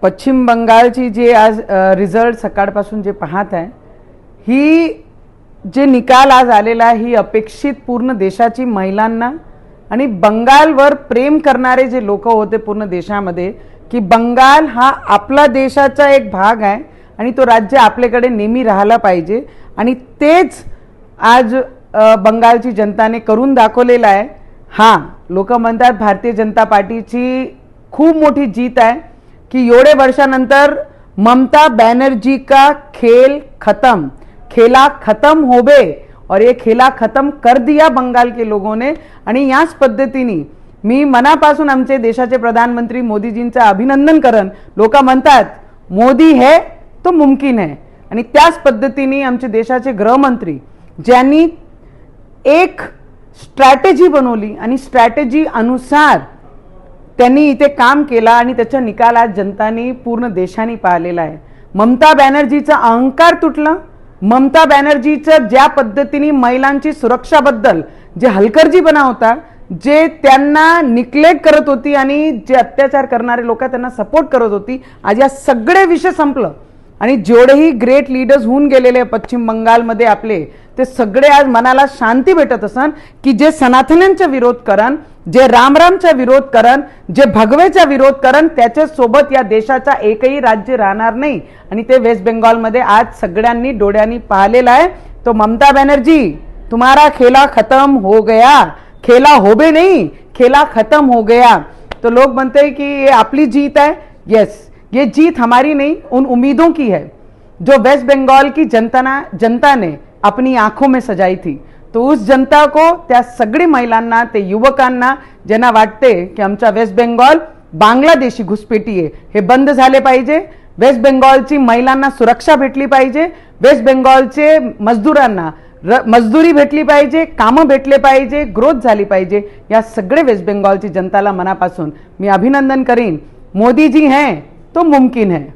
पश्चिम बंगालची जे आज रिझल्ट सकाळपासून जे पाहत आहे, ही जे निकाल आज आलेला आहे ही अपेक्षित पूर्ण देशाची महिलांना आणि बंगालवर प्रेम करणारे जे लोक होते पूर्ण देशामध्ये की बंगाल हा आपला देशाचा एक भाग आहे आणि तो राज्य आपल्याकडे नेहमी राहायला पाहिजे आणि तेच आज बंगालची जनताने करून दाखवलेलं आहे। हां, लोक म्हणतात भारतीय जनता पार्टीची खूप मोठी जीत आहे कि एवढे वर्षानंतर ममता बनर्जी का खेला खत्म हो गए और ये खेला खत्म कर दिया बंगाल के लोगों ने। आणि याच पद्धतीने मी मनापासून आमचे देशाचे प्रधानमंत्री मोदीजींचं अभिनंदन करन। लोक म्हणतात मोदी है तो मुमकिन है आणि त्याच पद्धतीने आमचे देशाचे गृहमंत्री ज्यांनी एक स्ट्रॅटेजी बनवली आणि स्ट्रॅटेजी अनुसार त्यांनी इथे काम केला आणि त्याचा निकाल आज जनताने पूर्ण देशाने पाहिलेला आहे। ममता बॅनर्जीचा अहंकार तुटला। ममता बॅनर्जीचं ज्या पद्धतीने महिलांची सुरक्षाबद्दल जे हलगर्जीपणा होता, जे त्यांना निग्लेक्ट करत होती आणि जे अत्याचार करणारे लोक त्यांना सपोर्ट करत होती, आज या सगळे विषय संपलं आणि जेवढेही ग्रेट लीडर्स होऊन गेलेले पश्चिम बंगालमध्ये आपले ते सगळे आज मनाला शांती भेटत असन की जे सनातन्यांचा विरोध करन, जे रामरामचा विरोध करन, जे भगवेचा विरोध करन, त्याच्या सोबत या देशाचा एकही राज्य राहणार नाही। आणि ते वेस्ट बेंगॉलमध्ये आज सगळ्यांनी डोळ्यांनी पाहिलेलं आहे। तो ममता बनर्जी तुम्हारा खेला खत्म हो गया, खेला होबे नहीं खेला खत्म हो गया। तो लोग बनते हैं कि ये अपनी जीत है। यस, ये जीत हमारी नहीं उन उम्मीदों की है जो वेस्ट बंगाल की जनता ने अपनी आंखों में सजाई थी। तो उस जनता को, त्या सगळी महिलांना, ते युवकांना ज्यांना वाटते की आमचा वेस्ट बेंगॉल बांगलादेशी घुसपेटी आहे, हे बंद झाले पाहिजे। वेस्ट बेंगॉलची महिलांना सुरक्षा भेटली पाहिजे। वेस्ट बेंगॉलचे मजदूरांना मजदूरी भेटली पाहिजे, कामं भेटले पाहिजे, ग्रोथ झाली पाहिजे। या सगळे वेस्ट बेंगॉलची जनताला मनापासून मी अभिनंदन करीन। मोदी जी हैं तो मुमकिन है।